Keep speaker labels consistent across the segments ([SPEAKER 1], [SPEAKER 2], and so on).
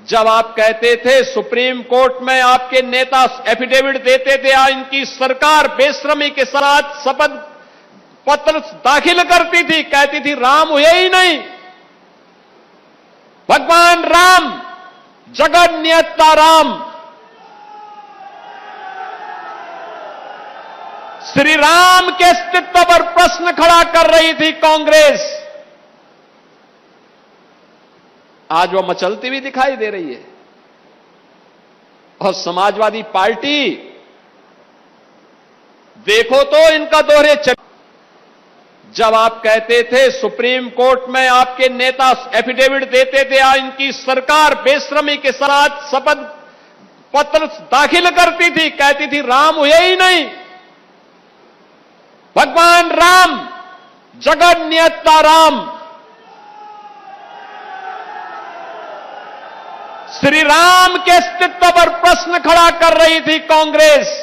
[SPEAKER 1] जब आप कहते थे सुप्रीम कोर्ट में आपके नेता एफिडेविट देते थे, इनकी सरकार बेशर्मी के साथ शपथ पत्र दाखिल करती थी, कहती थी राम हुए ही नहीं, भगवान राम, जगत नियंता राम, श्री राम के अस्तित्व पर प्रश्न खड़ा कर रही थी कांग्रेस। आज वो मचलती हुई दिखाई दे रही है। और समाजवादी पार्टी, देखो तो इनका दोहरे जब आप कहते थे सुप्रीम कोर्ट में आपके नेता एफिडेविट देते थे, इनकी सरकार बेशर्मी के साथ शपथ पत्र दाखिल करती थी, कहती थी राम हुए ही नहीं, भगवान राम, जगत नियंता राम, श्री राम के अस्तित्व पर प्रश्न खड़ा कर रही थी कांग्रेस।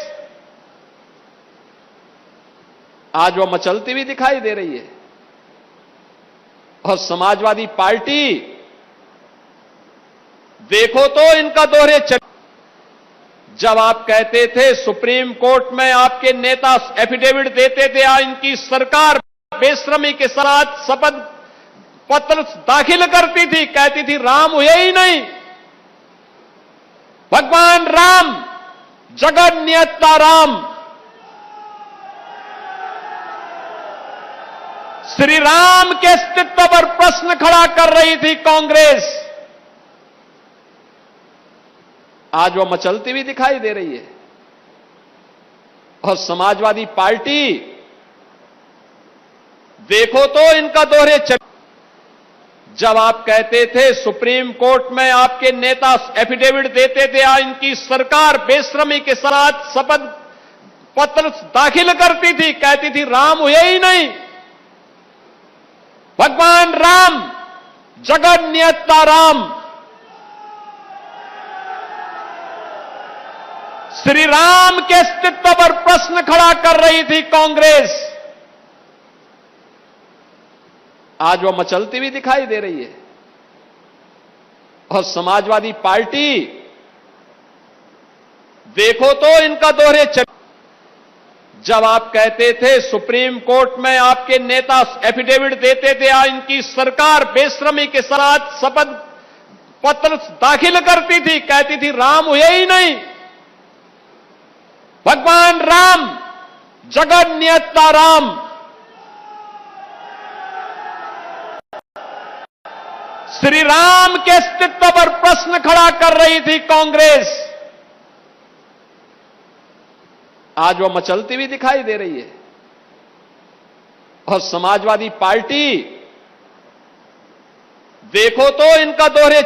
[SPEAKER 1] आज वो मचलती हुई दिखाई दे रही है। और समाजवादी पार्टी, देखो तो इनका दोहरे जब आप कहते थे सुप्रीम कोर्ट में आपके नेता एफिडेविट देते थे, इनकी सरकार बेशर्मी के साथ शपथ पत्र दाखिल करती थी, कहती थी राम हुए ही नहीं, भगवान राम, जगत नियंता राम, श्री राम के अस्तित्व पर प्रश्न खड़ा कर रही थी कांग्रेस। आज वो मचलती हुई दिखाई दे रही है। और समाजवादी पार्टी, देखो तो इनका दोहरे जब आप कहते थे सुप्रीम कोर्ट में आपके नेता एफिडेविट देते थे, इनकी सरकार बेशर्मी के साथ शपथ पत्र दाखिल करती थी, कहती थी राम हुए ही नहीं, भगवान राम, जगत नियंता राम, श्री राम के अस्तित्व पर प्रश्न खड़ा कर रही थी कांग्रेस। आज वो मचलती हुई दिखाई दे रही है। और समाजवादी पार्टी, देखो तो इनका दोहरे जब आप कहते थे सुप्रीम कोर्ट में आपके नेता एफिडेविट देते थे, इनकी सरकार बेशर्मी के साथ शपथ पत्र दाखिल करती थी, कहती थी राम हुए ही नहीं, भगवान राम, जगत नियंता राम, श्री राम के अस्तित्व पर प्रश्न खड़ा कर रही थी कांग्रेस। आज वो मचलती हुई दिखाई दे रही है। और समाजवादी पार्टी, देखो तो इनका दोहरे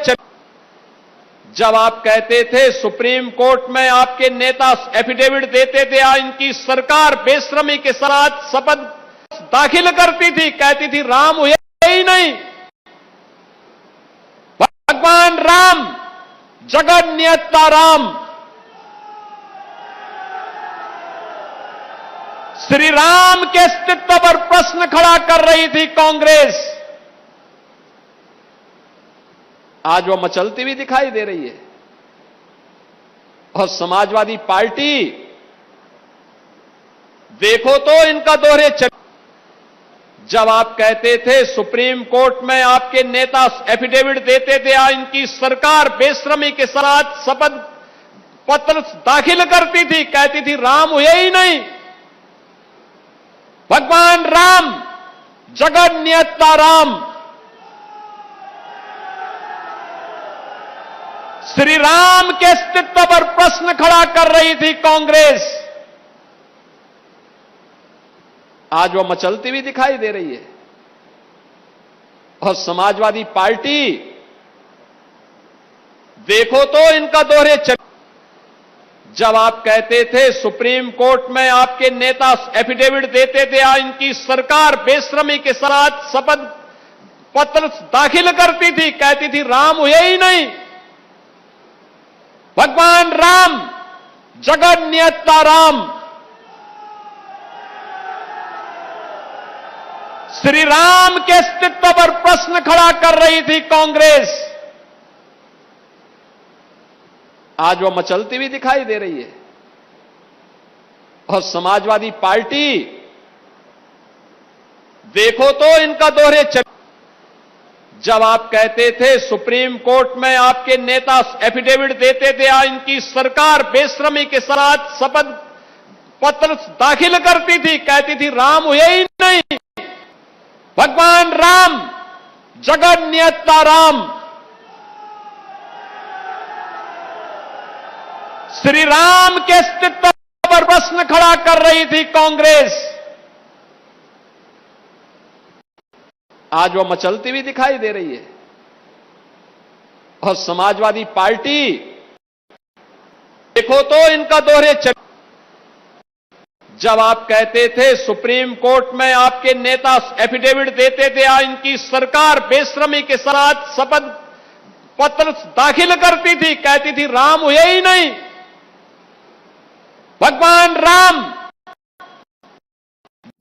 [SPEAKER 1] जब आप कहते थे सुप्रीम कोर्ट में आपके नेता एफिडेविट देते थे, इनकी सरकार बेशर्मी के साथ शपथ दाखिल करती थी, कहती थी राम हुए ही नहीं, भगवान राम, जगत नियंता राम, श्री राम के अस्तित्व पर प्रश्न खड़ा कर रही थी कांग्रेस। आज वो मचलती हुई दिखाई दे रही है। और समाजवादी पार्टी, देखो तो इनका दोहरे जब आप कहते थे सुप्रीम कोर्ट में आपके नेता एफिडेविट देते थे, इनकी सरकार बेशर्मी के साथ शपथ पत्र दाखिल करती थी, कहती थी राम हुए ही नहीं, भगवान राम, जगत नियंता राम, श्री राम के अस्तित्व पर प्रश्न खड़ा कर रही थी कांग्रेस। आज वो मचलती हुई दिखाई दे रही है। और समाजवादी पार्टी, देखो तो इनका दोहरे जब आप कहते थे सुप्रीम कोर्ट में आपके नेता एफिडेविट देते थे, इनकी सरकार बेशर्मी के साथ शपथ पत्र दाखिल करती थी, कहती थी राम हुए ही नहीं, भगवान राम, जगत नियंता राम, श्री राम के अस्तित्व पर प्रश्न खड़ा कर रही थी कांग्रेस। आज वो मचलती हुई दिखाई दे रही है। और समाजवादी पार्टी, देखो तो इनका दोहरे जब आप कहते थे सुप्रीम कोर्ट में आपके नेता एफिडेविट देते थे, इनकी सरकार बेशर्मी के साथ शपथ पत्र दाखिल करती थी, कहती थी राम हुए ही नहीं, भगवान राम, जगत नियंता राम, श्री राम के अस्तित्व पर प्रश्न खड़ा कर रही थी कांग्रेस। आज वो मचलती हुई दिखाई दे रही है। और समाजवादी पार्टी, देखो तो इनका दोहरे जब आप कहते थे सुप्रीम कोर्ट में आपके नेता एफिडेविट देते थे, इनकी सरकार बेशर्मी के साथ शपथ पत्र दाखिल करती थी, कहती थी राम हुए ही नहीं, भगवान राम,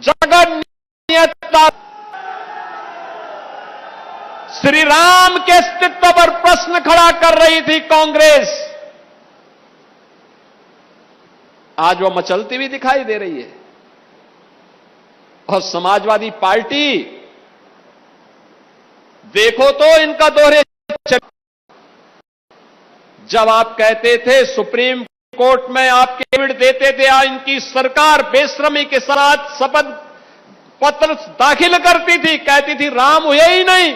[SPEAKER 1] जगत नियंता, श्री राम के अस्तित्व पर प्रश्न खड़ा कर रही थी कांग्रेस। आज वो मचलती हुई दिखाई दे रही है। और समाजवादी पार्टी, देखो तो इनका दोहरे जब आप कहते थे सुप्रीम कोर्ट में आपके एफिडेविट देते थे, इनकी सरकार बेशर्मी के साथ शपथ पत्र दाखिल करती थी, कहती थी राम हुए ही नहीं,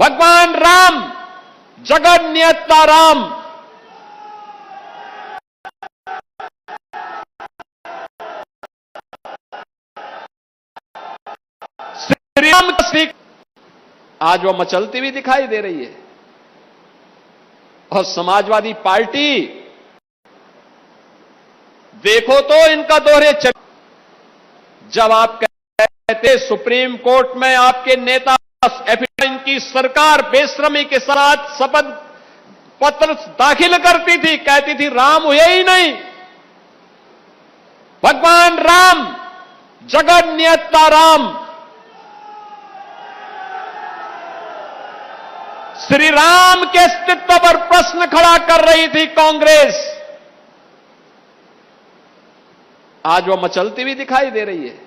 [SPEAKER 1] भगवान राम, जगत नियंता राम, श्री राम का, आज वो मचलती हुई दिखाई दे रही है। और समाजवादी पार्टी, देखो तो इनका दोहरे जब आप कहते सुप्रीम कोर्ट में आपके नेता इनकी सरकार बेशर्मी के साथ शपथ पत्र दाखिल करती थी, कहती थी राम हुए ही नहीं, भगवान राम, जगत नियंता राम, श्री राम के अस्तित्व पर प्रश्न खड़ा कर रही थी कांग्रेस। आज वो मचलती हुई दिखाई दे रही है।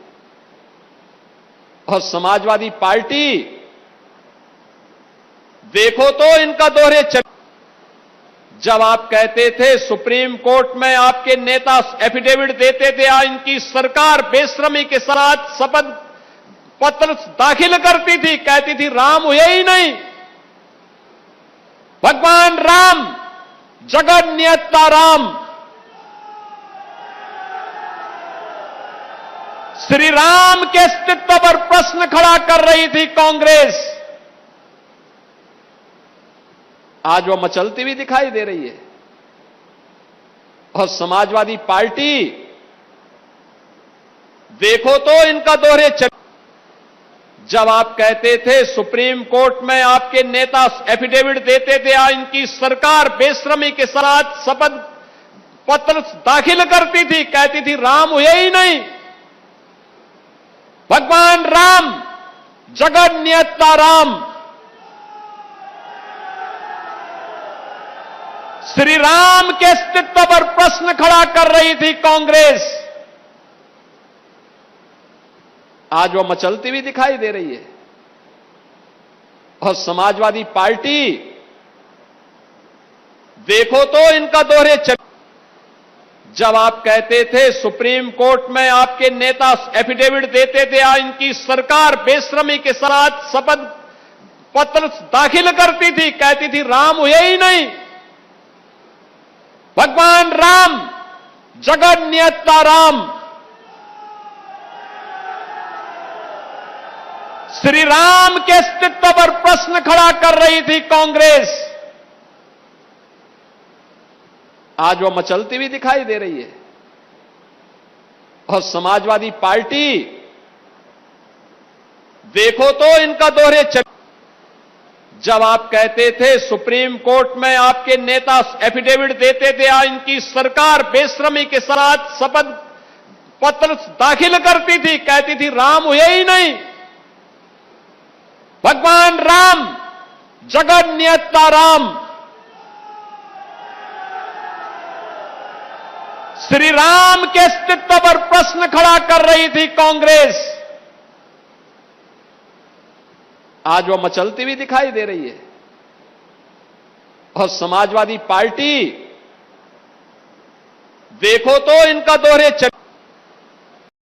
[SPEAKER 1] और समाजवादी पार्टी, देखो तो इनका दोहरे जब आप कहते थे सुप्रीम कोर्ट में आपके नेता एफिडेविट देते थे, इनकी सरकार बेशर्मी के साथ शपथ पत्र दाखिल करती थी, कहती थी राम हुए ही नहीं, भगवान राम, जगत नियंता राम, श्री राम के अस्तित्व पर प्रश्न खड़ा कर रही थी कांग्रेस। आज वो मचलती हुई दिखाई दे रही है। और समाजवादी पार्टी, देखो तो इनका दोहरे जब आप कहते थे सुप्रीम कोर्ट में आपके नेता एफिडेविट देते थे, इनकी सरकार बेशर्मी के साथ शपथ पत्र दाखिल करती थी, कहती थी राम हुए ही नहीं, भगवान राम, जगत नियंता राम, श्री राम के अस्तित्व पर प्रश्न खड़ा कर रही थी कांग्रेस। आज वो मचलती हुई दिखाई दे रही है। और समाजवादी पार्टी, देखो तो इनका दोहरे जब आप कहते थे सुप्रीम कोर्ट में आपके नेता एफिडेविट देते थे, इनकी सरकार बेशर्मी के साथ शपथ पत्र दाखिल करती थी, कहती थी राम हुए ही नहीं, भगवान राम, जगत नियंता राम, श्री राम के अस्तित्व पर प्रश्न खड़ा कर रही थी कांग्रेस। आज वो मचलती हुई दिखाई दे रही है। और समाजवादी पार्टी, देखो तो इनका दोहरे जब आप कहते थे सुप्रीम कोर्ट में आपके नेता एफिडेविट देते थे, इनकी सरकार बेशर्मी के साथ शपथ पत्र दाखिल करती थी, कहती थी राम हुए ही नहीं, भगवान राम, जगत नियंता राम, श्री राम के अस्तित्व पर प्रश्न खड़ा कर रही थी कांग्रेस, आज वह मचलती हुई दिखाई दे रही है। और समाजवादी पार्टी, देखो तो इनका दोहरे